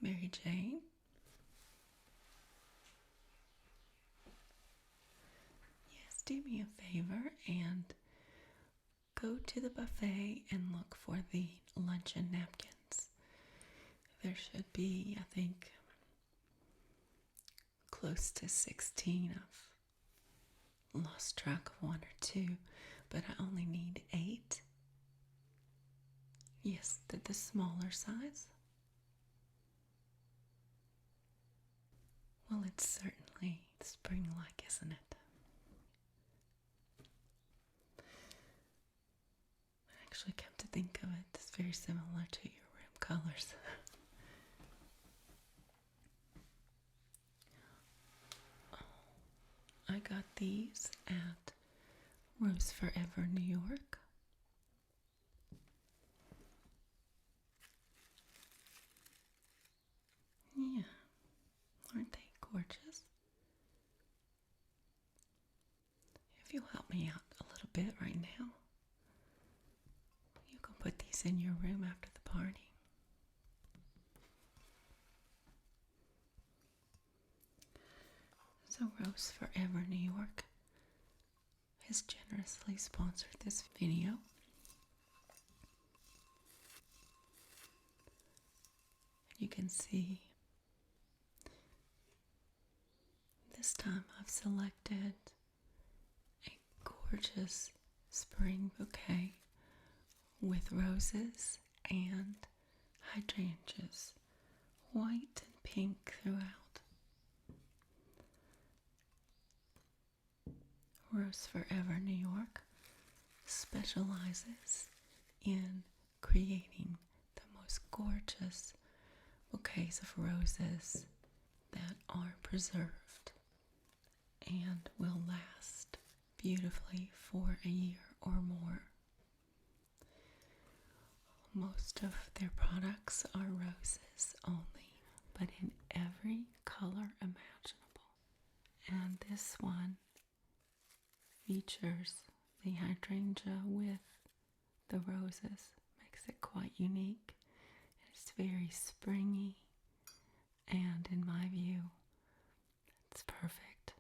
Mary Jane. Yes, do me a favor and go to the buffet and look for the luncheon napkins. There should be, I think, close to 16. I've lost track of one or two, but I only need 8. Yes, the smaller size. Well, it's certainly spring-like, isn't it? Actually, come to think of it, it's very similar to your room colors. I got these at Rose Forever, New York. Yeah, aren't they gorgeous? If you'll help me out a little bit right now, you can put these in your room after the party. So Rose Forever New York has generously sponsored this video. You can see this time I've selected a gorgeous spring bouquet with roses and hydrangeas, white and pink throughout. Rose Forever New York specializes in creating the most gorgeous bouquets of roses that are preserved and will last beautifully for a year or more. Most of their products are roses only, but in every color imaginable. And this one features the hydrangea with the roses, makes it quite unique. It's very springy, and in my view, it's perfect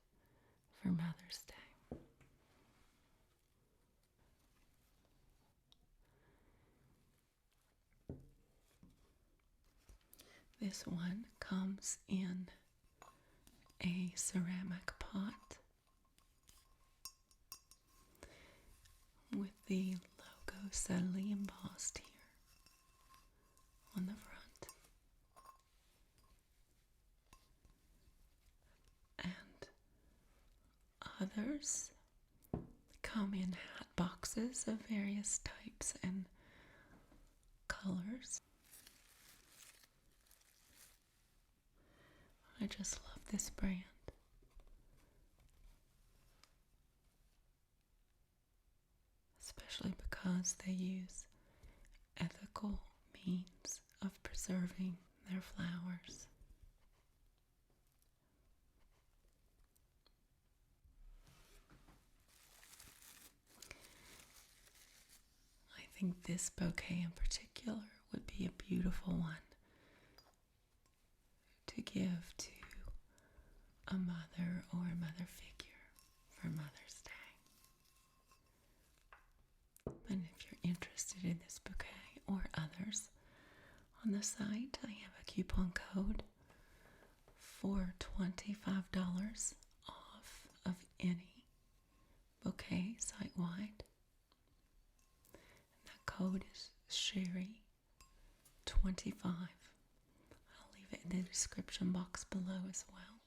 for Mother's Day. This one comes in a ceramic pot with the logo subtly embossed here on the front. And others come in hat boxes of various types and colors. I just love this brand. Especially because they use ethical means of preserving their flowers. I think this bouquet in particular would be a beautiful one to give to a mother or a mother figure for Mother's Day. And if you're interested in this bouquet or others, on the site I have a coupon code for $25 off of any bouquet site-wide. And that code is Sherri 25. I'll leave it in the description box below as well.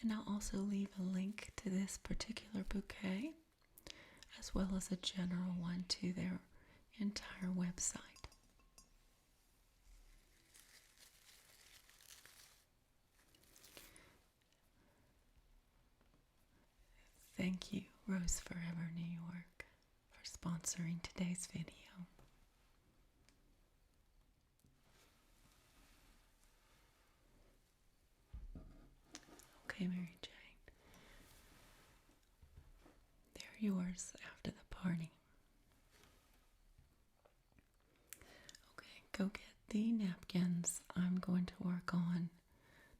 And I'll also leave a link to this particular bouquet, as well as a general one to their entire website. Thank you, Rose Forever New York, for sponsoring today's video. Okay, Mary Jane. They're yours after the party. Okay, go get the napkins, I'm going to work on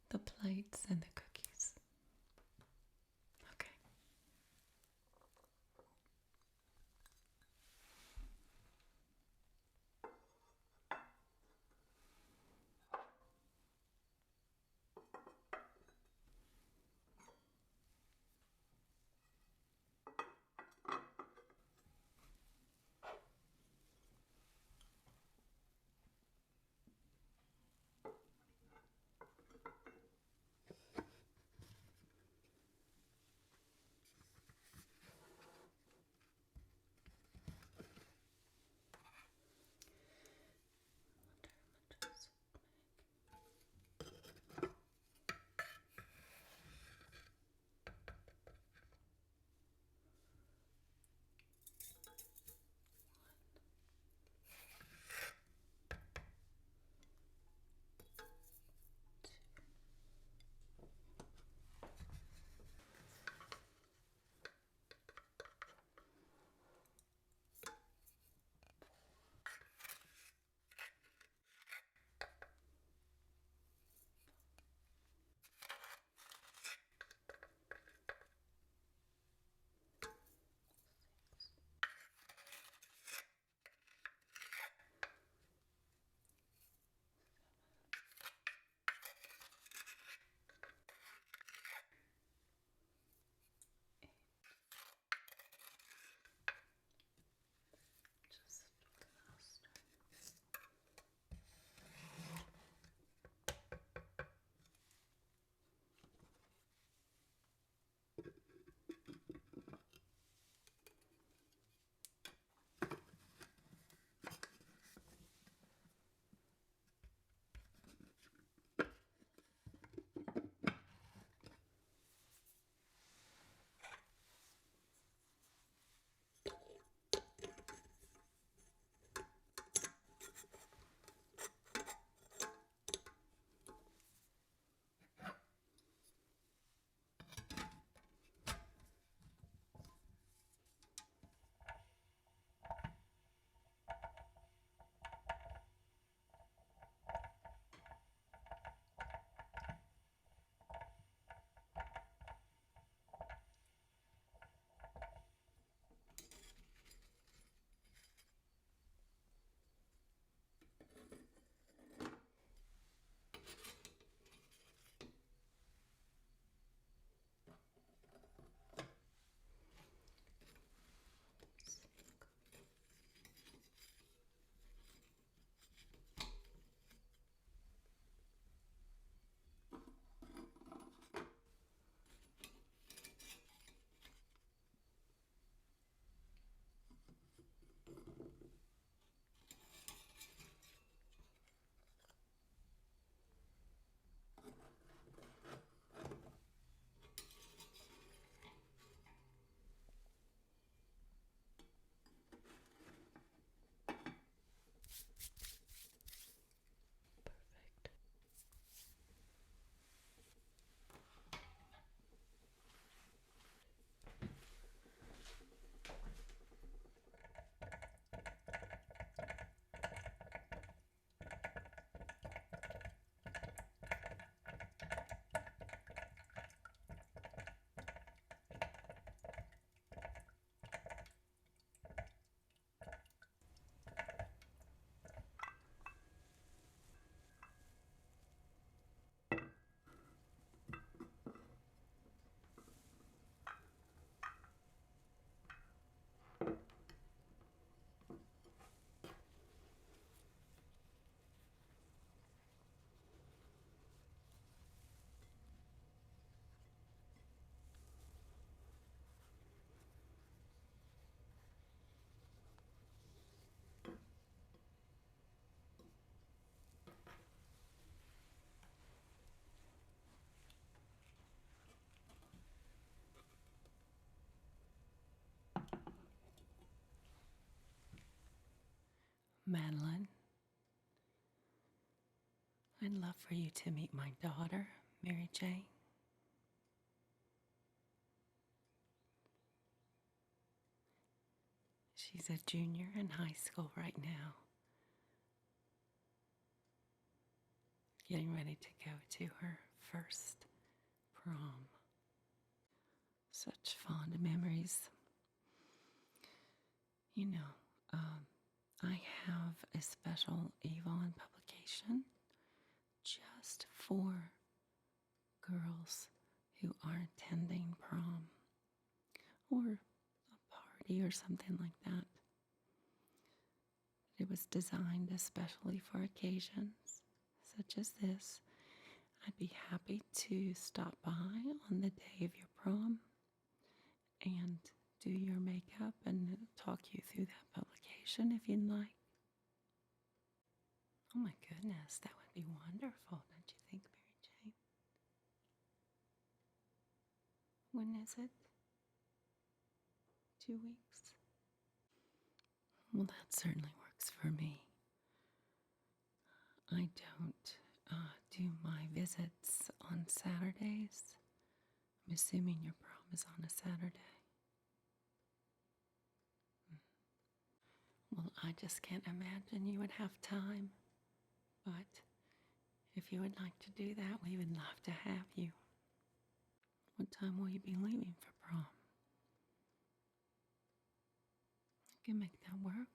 the plates and the cookies. Okay. Madeline, I'd love for you to meet my daughter, Mary Jane. She's a junior in high school right now. getting ready to go to her first prom. Such fond memories. You know, I have a special Avon publication just for girls who are attending prom or a party or something like that. It was designed especially for occasions such as this. I'd be happy to stop by on the day of your prom and do your makeup and talk you through that publication if you'd like. Oh my goodness, that would be wonderful, don't you think, Mary Jane? When is it? 2 weeks? Well, that certainly works for me. I don't do my visits on Saturdays. I'm assuming your prom is on a Saturday. Well, I just can't imagine you would have time. But if you would like to do that, we would love to have you. What time will you be leaving for prom? I can make that work.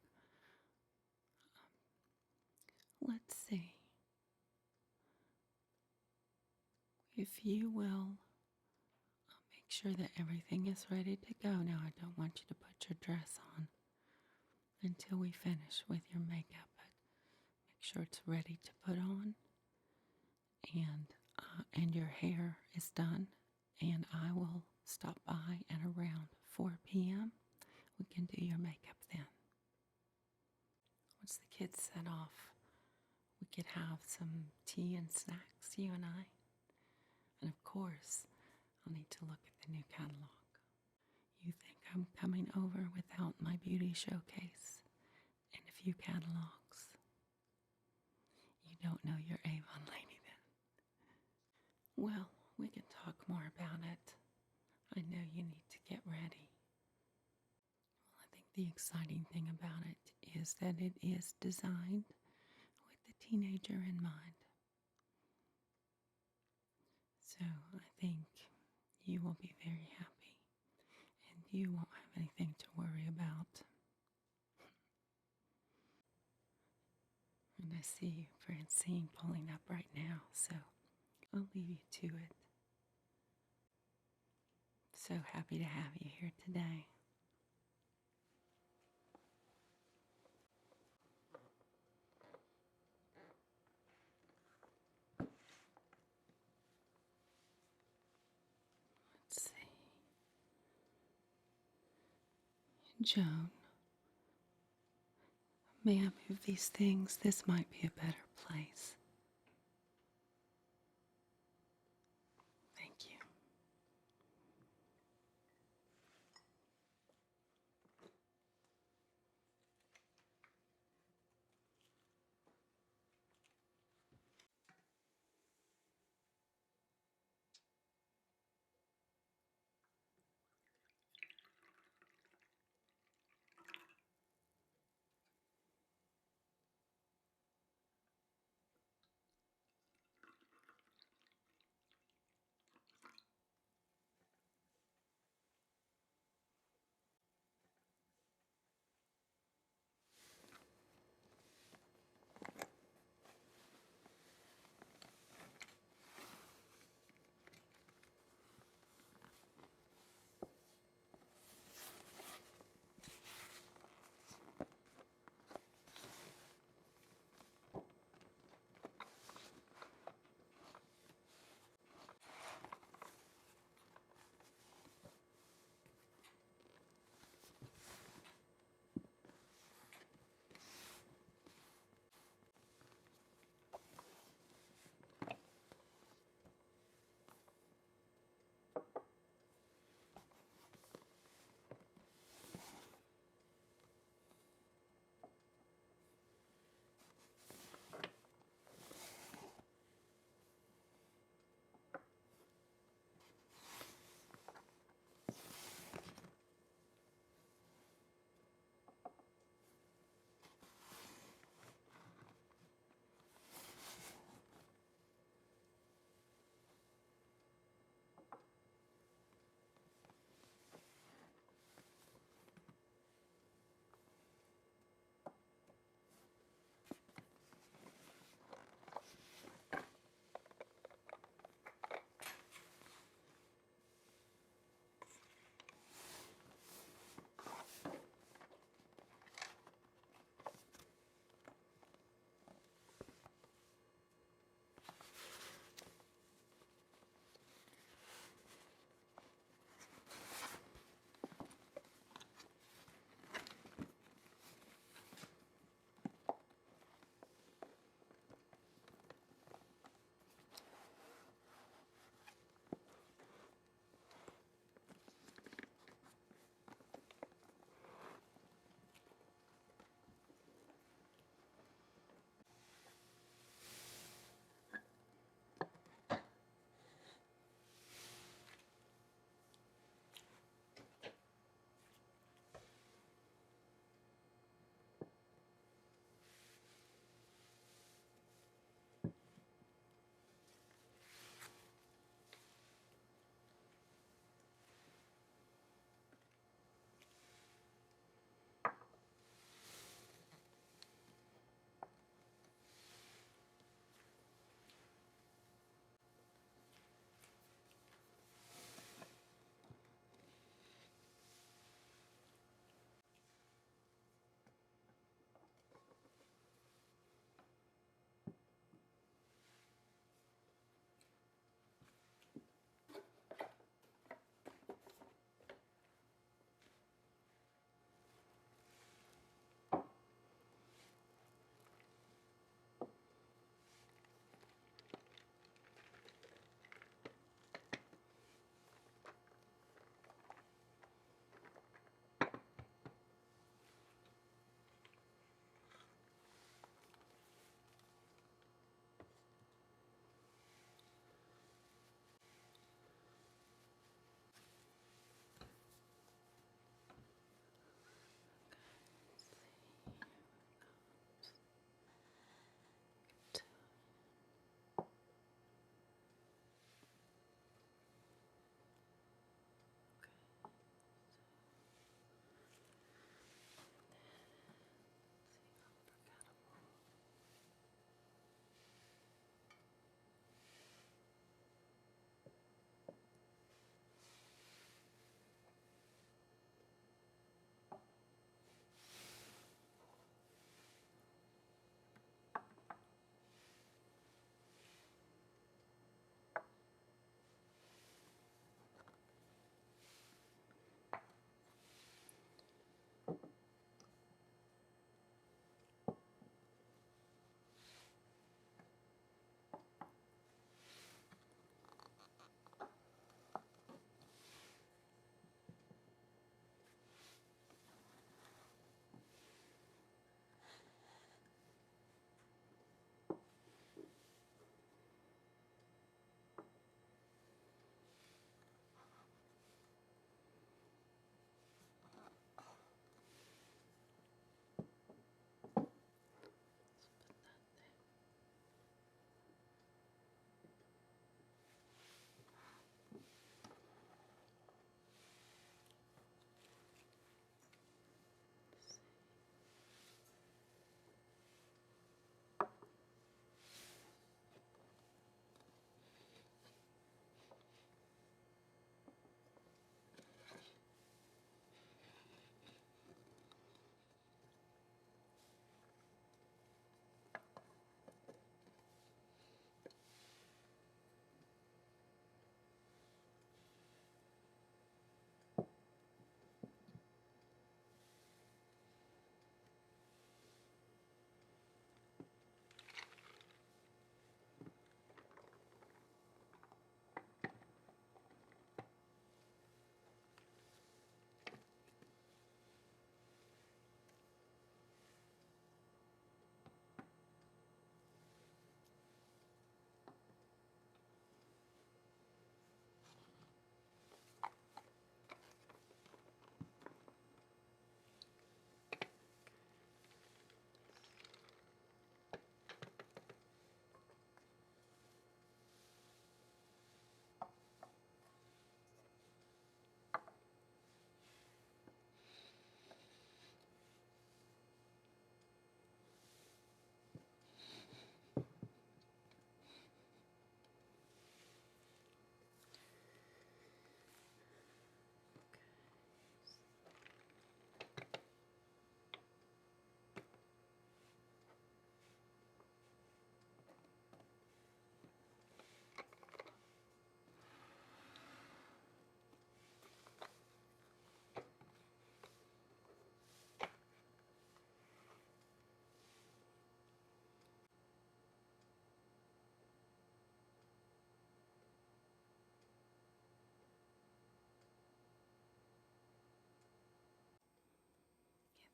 Let's see. If you will make sure that everything is ready to go. Now, I don't want you to put your dress on until we finish with your makeup, but make sure it's ready to put on, and your hair is done, and I will stop by at around 4 p.m. We can do your makeup then. Once the kids set off, we could have some tea and snacks, you and I. And of course, I'll need to look at the new catalog. You think I'm coming over without my beauty showcase and a few catalogs? You don't know your Avon lady then. Well, we can talk more about it. I know you need to get ready. Well, I think the exciting thing about it is that it is designed with the teenager in mind. So I think you will be very happy, and you won't have anything to worry about. And I see Francine pulling up right now, so I'll leave you to it. So happy to have you here today. Let's see. Joan, may I move these things? This might be a better place. Thank you.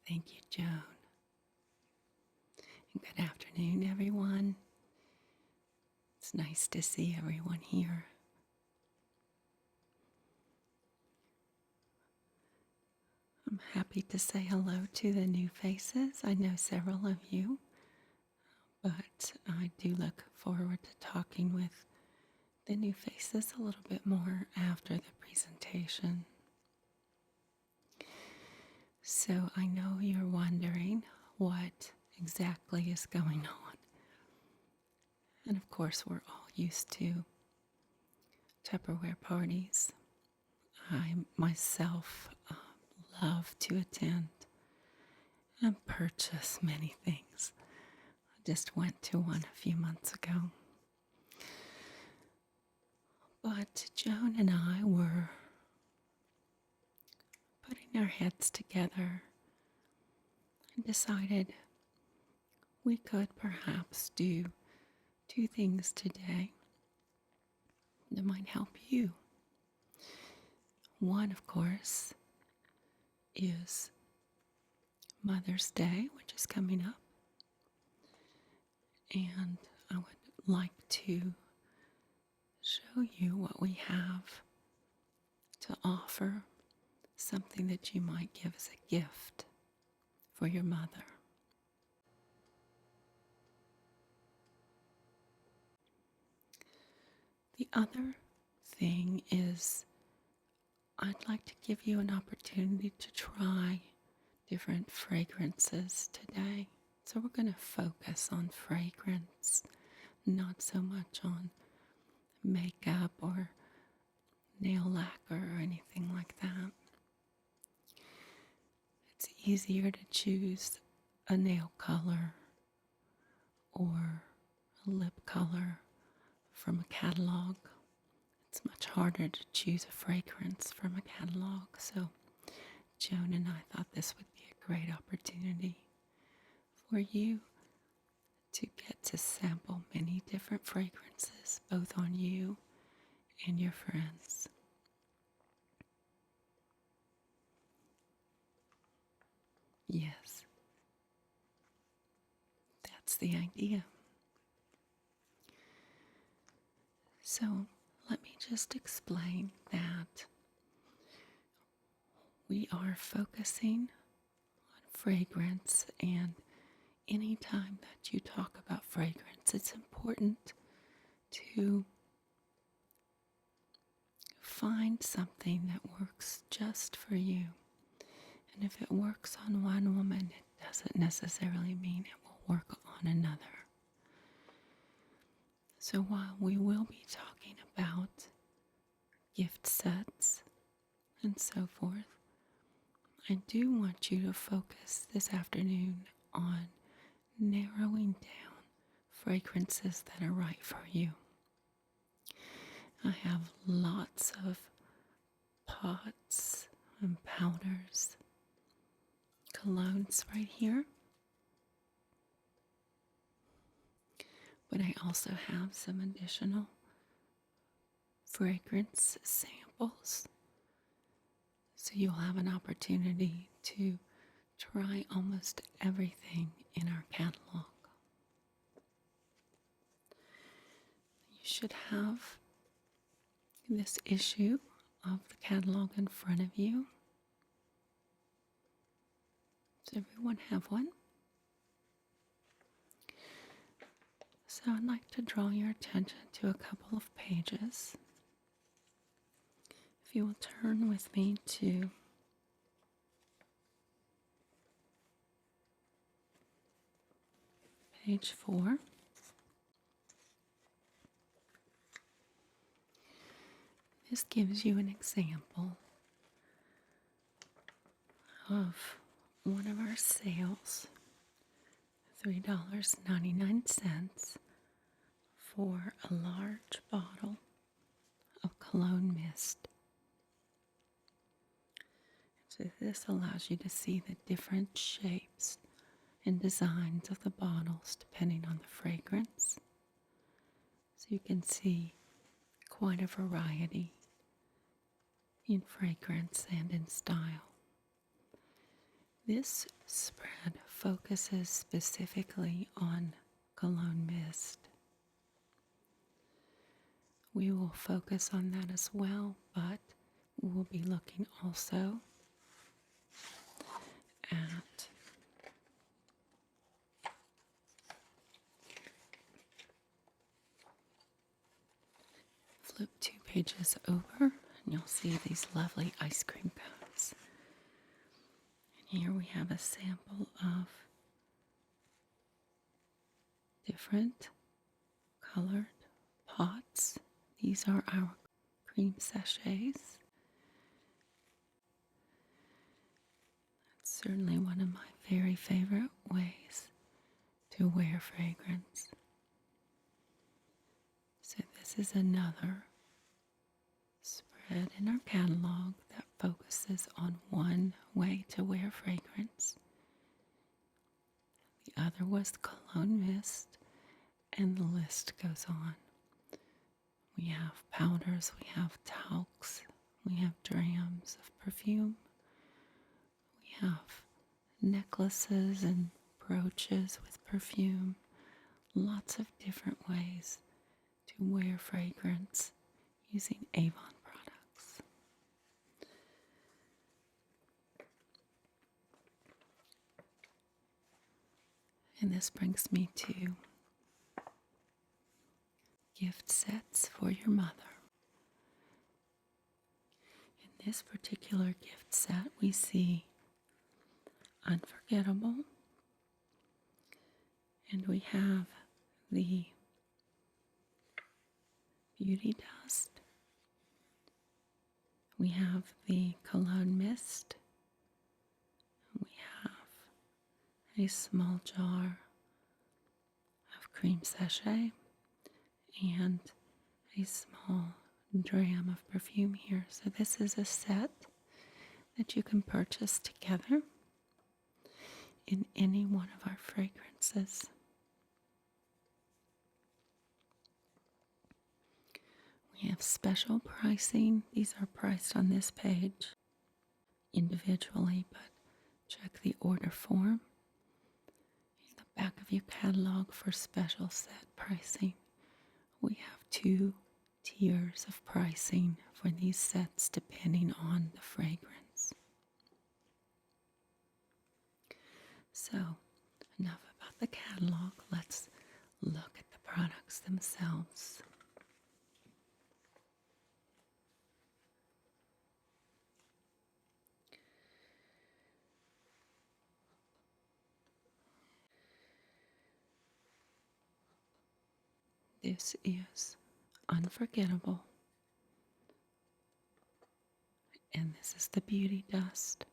Thank you, Joan. And good afternoon, everyone. It's nice to see everyone here. I'm happy to say hello to the new faces. I know several of you, but I do look forward to talking with the new faces a little bit more after the presentation. So I know you're wondering what exactly is going on. And of course, we're all used to Tupperware parties. I myself love to attend and purchase many things. I just went to one a few months ago. But Joan and I were putting our heads together and decided we could perhaps do two things today that might help you. One, of course, is Mother's Day, which is coming up. And I would like to show you what we have to offer, something that you might give as a gift for your mother. The other thing is I'd like to give you an opportunity to try different fragrances today. So we're going to focus on fragrance, not so much on makeup or nail lacquer or anything like that. It's easier to choose a nail color or a lip color from a catalog. It's much harder to choose a fragrance from a catalog. So Joan and I thought this would be a great opportunity for you to get to sample many different fragrances, both on you and your friends. Yes, that's the idea. So let me just explain that we are focusing on fragrance, and anytime that you talk about fragrance, it's important to find something that works just for you. And if it works on one woman, it doesn't necessarily mean it will work on another. So while we will be talking about gift sets and so forth, I do want you to focus this afternoon on narrowing down fragrances that are right for you. I have lots of pots and powders, colognes right here. But I also have some additional fragrance samples. So you'll have an opportunity to try almost everything in our catalog. You should have this issue of the catalog in front of you. Does everyone have one? So I'd like to draw your attention to a couple of pages. If you will turn with me to page 4. This gives you an example of one of our sales, $3.99 for a large bottle of cologne mist. So this allows you to see the different shapes and designs of the bottles depending on the fragrance. So you can see quite a variety in fragrance and in style. This spread focuses specifically on cologne mist. We will focus on that as well, but we'll be looking also at flip 2 pages over and you'll see these lovely ice cream cones. And here we have a sample of different colored pots. These are our cream sachets. That's certainly one of my very favorite ways to wear fragrance. So this is another spread in our catalog that focuses on one way to wear fragrance. The other was cologne mist, and the list goes on. We have powders, we have talcs, we have drams of perfume, we have necklaces and brooches with perfume, lots of different ways to wear fragrance using Avon products. And this brings me to gift sets for your mother. In this particular gift set, we see Unforgettable, and we have the Beauty Dust, we have the Cologne Mist, we have a small jar of cream sachet, and a small dram of perfume here. So this is a set that you can purchase together in any one of our fragrances. We have special pricing. These are priced on this page individually, but check the order form in the back of your catalog for special set pricing. We have 2 tiers of pricing for these sets depending on the fragrance. So, enough about the catalog. Let's look at the products themselves. This is Unforgettable, and this is the Beauty Dust.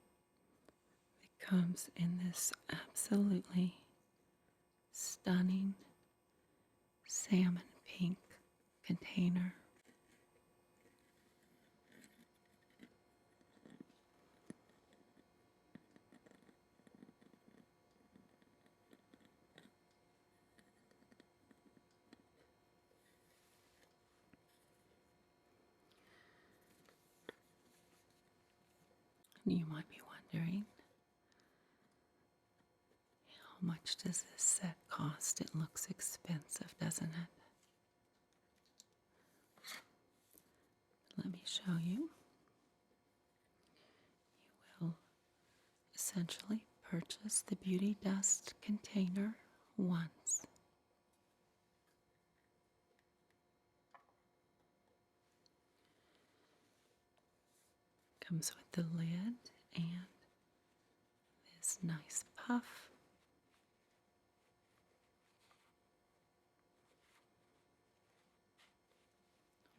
It comes in this absolutely stunning salmon pink container. You might be wondering, how much does this set cost? It looks expensive, doesn't it? Let me show you. You will essentially purchase the Beauty Dust container once. Comes with the lid and this nice puff.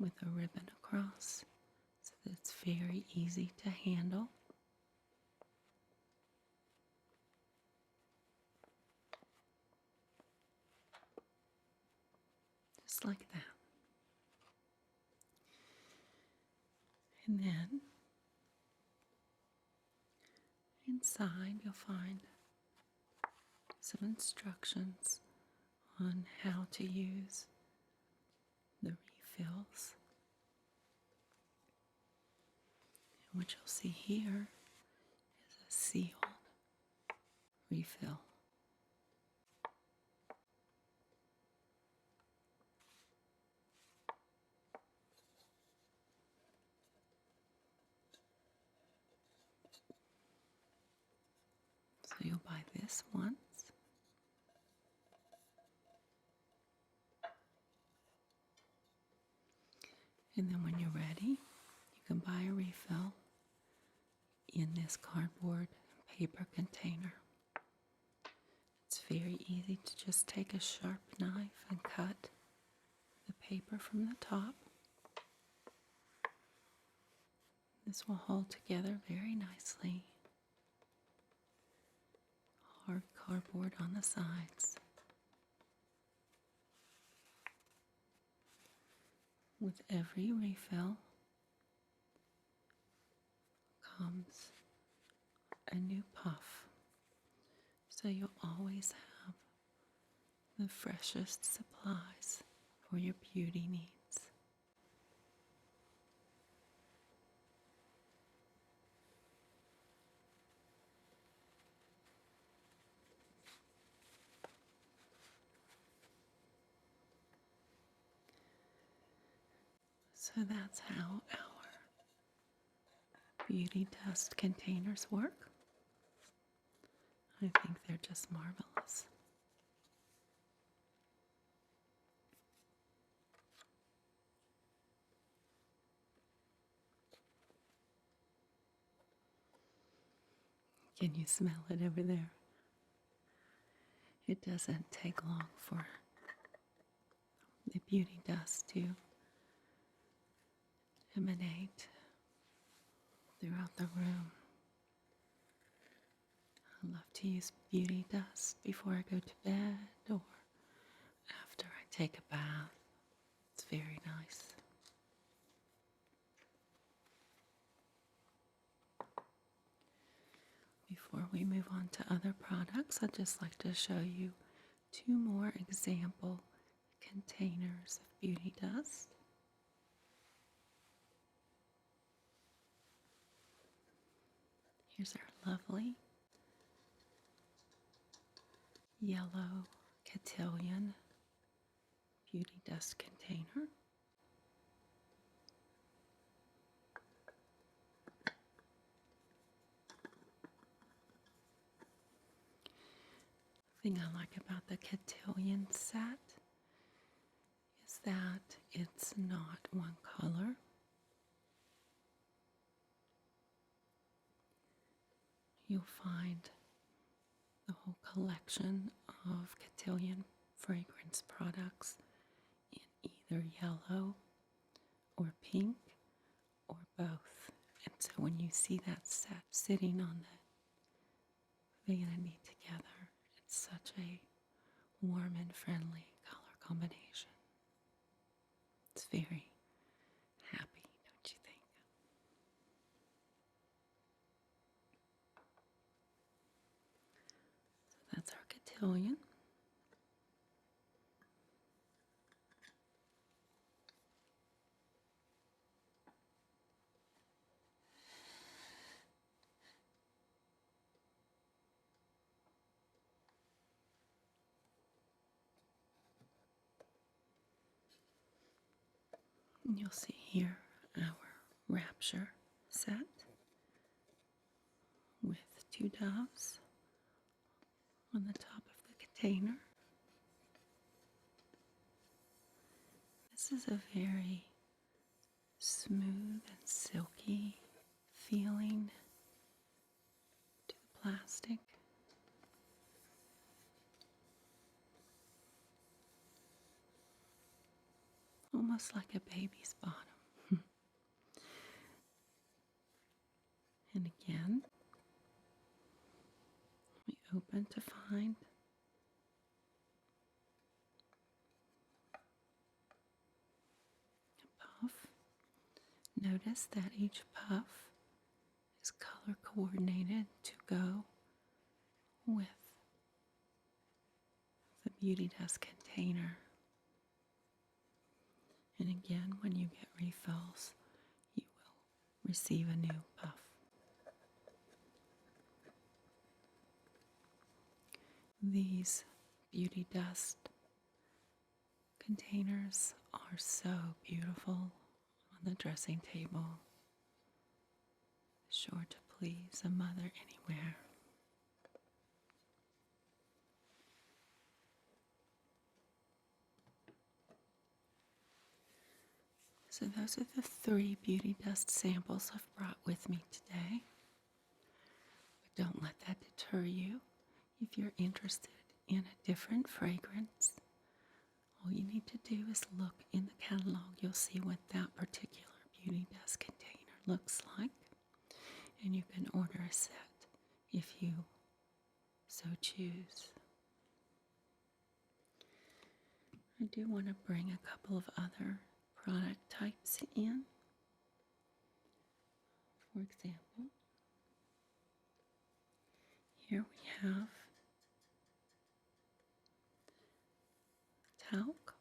With a ribbon across, so that it's very easy to handle. Just like that. And then inside you'll find some instructions on how to use the refills. And what you'll see here is a seal refill. So you'll buy this once. And then when you're ready, you can buy a refill in this cardboard paper container. It's very easy to just take a sharp knife and cut the paper from the top. This will hold together very nicely. Hard cardboard on the sides. With every refill comes a new puff, so you'll always have the freshest supplies for your beauty needs. So that's how our beauty dust containers work. I think they're just marvelous. Can you smell it over there? It doesn't take long for the beauty dust to emanate throughout the room. I love to use beauty dust before I go to bed or after I take a bath. It's very nice. Before we move on to other products, I'd just like to show you 2 more example containers of beauty dust. Here's our lovely yellow cotillion beauty dust container. The thing I like about the cotillion set is that it's not one color. You'll find the whole collection of cotillion fragrance products in either yellow or pink or both. And so when you see that set sitting on the vanity together, it's such a warm and friendly color combination. It's very happy, don't you think? So that's our cotillion. And you'll see here our Rapture set with 2 doves on the top of the container. This is a very smooth and silky feeling to the plastic. Almost like a baby's bottom. And again, we open to find a puff. Notice that each puff is color coordinated to go with the beauty dust container. And again, when you get refills, you will receive a new puff. These beauty dust containers are so beautiful on the dressing table. Sure to please a mother anywhere. So those are the 3 beauty dust samples I've brought with me today. But don't let that deter you. If you're interested in a different fragrance, all you need to do is look in the catalog. You'll see what that particular beauty dust container looks like. And you can order a set if you so choose. I do want to bring a couple of other product types in. For example, here we have Talc,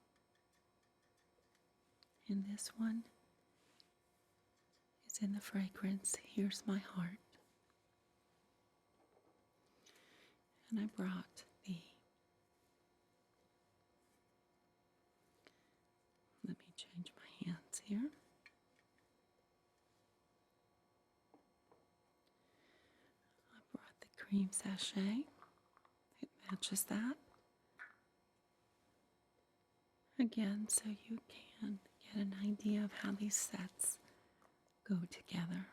and this one is in the fragrance Here's My Heart. And I brought let me change my hands here. I brought the cream sachet. It matches that. Again, so you can get an idea of how these sets go together.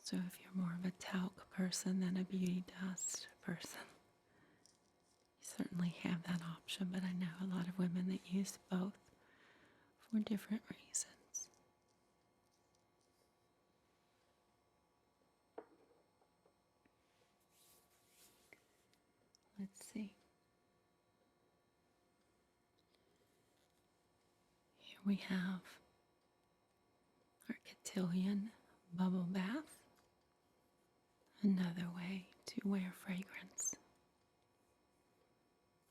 So if you're more of a talc person than a beauty dust person, you certainly have that option, but I know a lot of women that use both for different reasons. Let's see. Here we have our cotillion bubble bath. Another way to wear fragrance.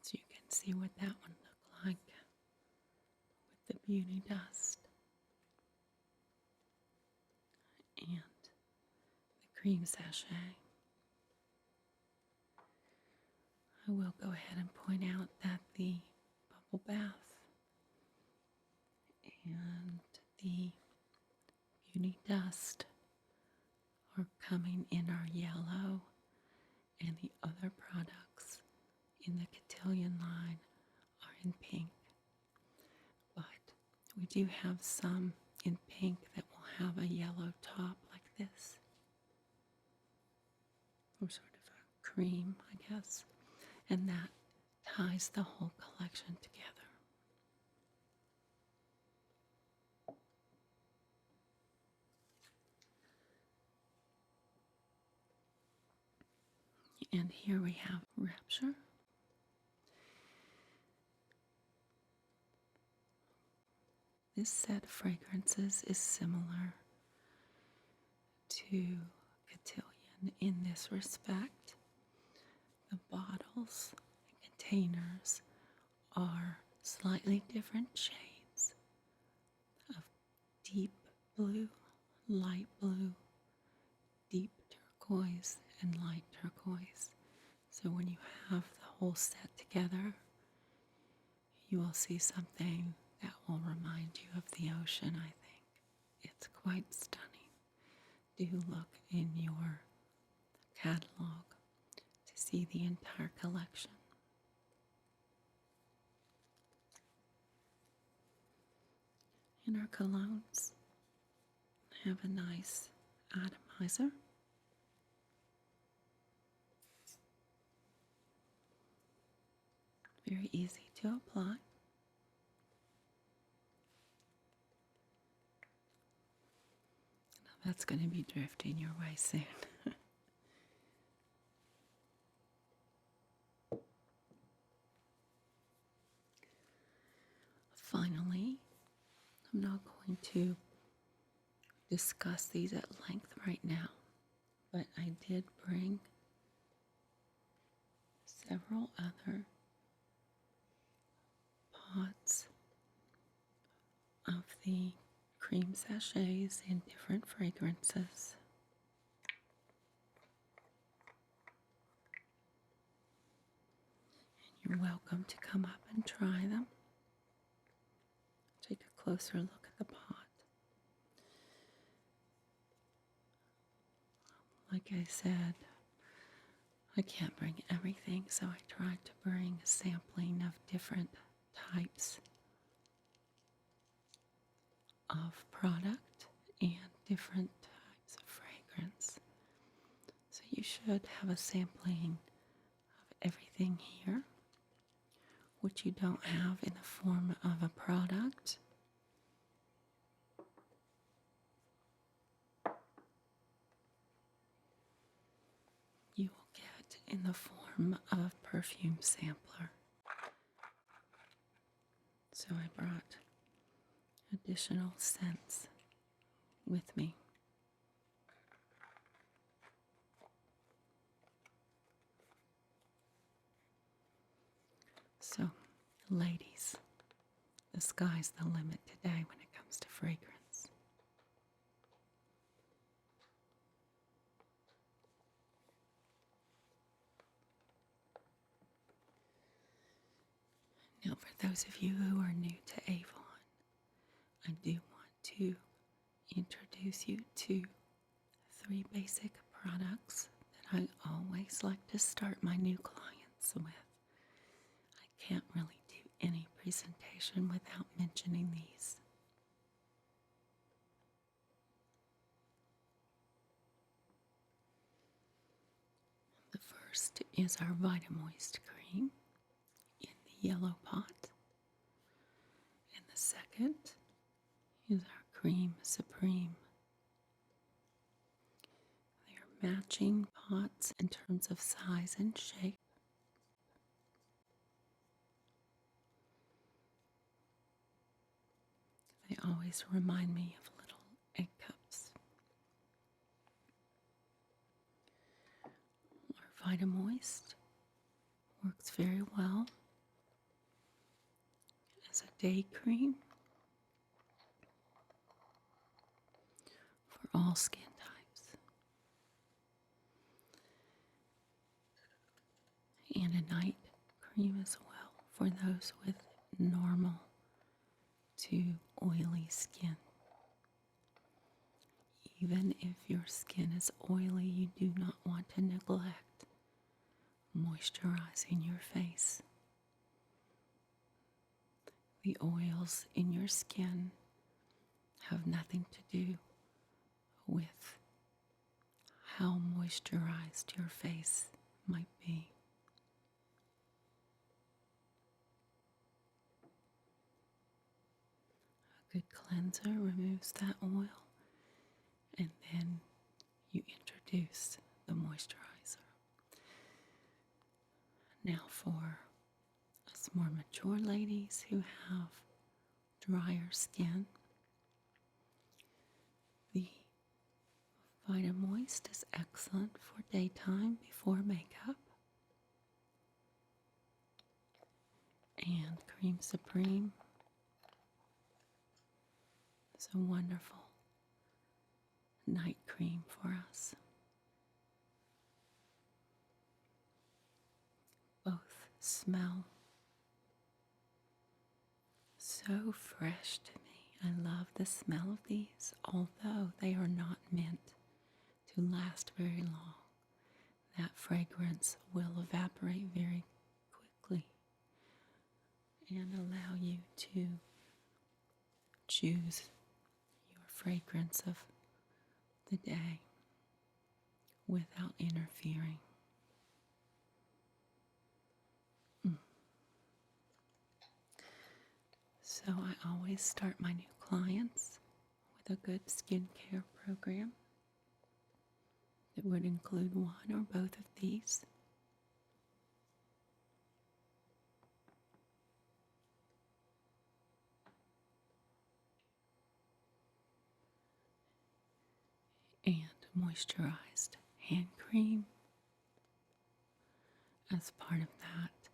So you can see what that one looked like with the beauty dust and the cream sachet. I will go ahead and point out that the bubble bath and the beauty dust are coming in our yellow, and the other products in the cotillion line are in pink. But we do have some in pink that will have a yellow top like this, or sort of a cream, I guess, and that ties the whole collection together. And here we have Rapture. This set of fragrances is similar to Cotillion in this respect. The bottles and containers are slightly different shades of deep blue, light blue, deep turquoise, and light turquoise. So when you have the whole set together, you will see something that will remind you of the ocean, I think. It's quite stunning. Do look in your catalog to see the entire collection. And our colognes have a nice atomizer. Very easy to apply. Now that's going to be drifting your way soon. Finally, I'm not going to discuss these at length right now, but I did bring several other pots of the cream sachets in different fragrances. You're welcome to come up and try them. Take a closer look at the pot. Like I said, I can't bring everything, so I tried to bring a sampling of different types of product and different types of fragrance. So you should have a sampling of everything here, which you don't have in the form of a product. You will get in the form of perfume sampler. So I brought additional scents with me. So, ladies, the sky's the limit today when it comes to fragrance. Now, for those of you who are new to Avon, I do want to introduce you to 3 basic products that I always like to start my new clients with. I can't really do any presentation without mentioning these. The first is our Vitamoist cream in the yellow pot. And the second is our Cream Supreme. They are matching pots in terms of size and shape. They always remind me of little egg cups. Our Vitamoist works very well as a day cream for all skin types, and a night cream as well for those with normal to oily skin. Even if your skin is oily, you do not want to neglect moisturizing your face. The oils in your skin have nothing to do with how moisturized your face might be. A good cleanser removes that oil, and then you introduce the moisturizer. Now for us more mature ladies who have drier skin, the Vitamoist is excellent for daytime before makeup. And Cream Supreme is a wonderful night cream for us. Both smell so fresh to me. I love the smell of these, although they are not meant to last very long. That fragrance will evaporate very quickly and allow you to choose your fragrance of the day without interfering. So I always start my new clients with a good skincare program that would include one or both of these. And moisturized hand cream as part of that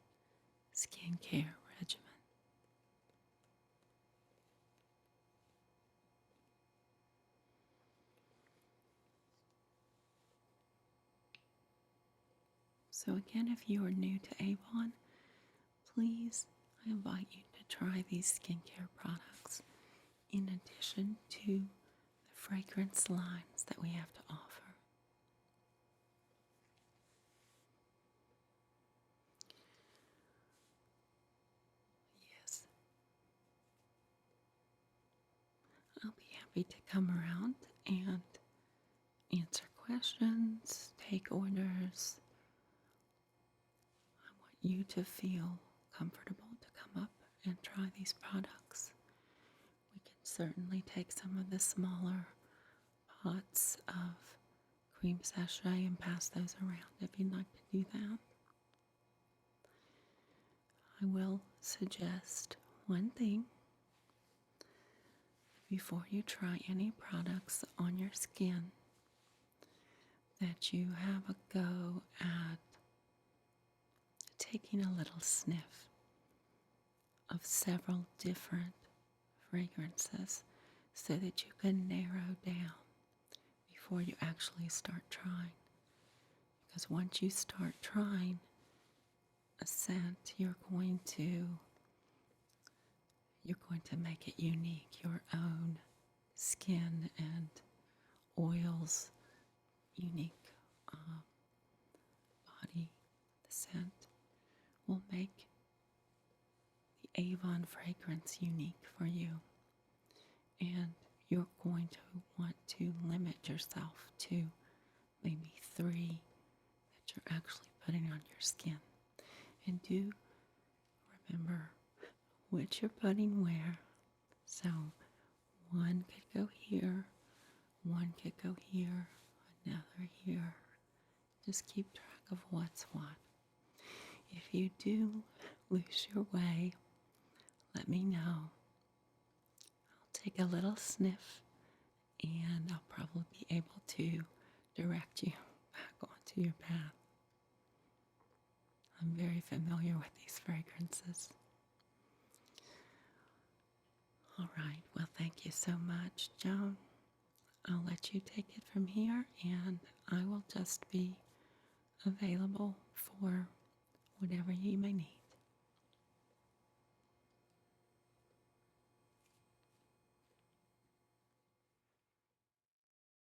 skincare regimen. So again, if you are new to Avon, please, I invite you to try these skincare products in addition to the fragrance lines that we have to offer. Yes, I'll be happy to come around and answer questions, take orders. I want you to feel comfortable to come up and try these products. We can certainly take some of the smaller pots of cream sachet and pass those around if you'd like to do that. I will suggest one thing. Before you try any products on your skin, that you have a go at taking a little sniff of several different fragrances so that you can narrow down before you actually start trying. Because once you start trying a scent, you're going to make it unique, your own skin and oils, unique body. The scent will make the Avon fragrance unique for you. And you're going to want to limit yourself to maybe 3 that you're actually putting on your skin. And do remember which you're putting where. So one could go here, one could go here, another here. Just keep track of what's what. If you do lose your way, let me know. I'll take a little sniff and I'll probably be able to direct you back onto your path. I'm very familiar with these fragrances. All right, well, thank you so much, Joan. I'll let you take it from here, and I will just be available for whatever you may need.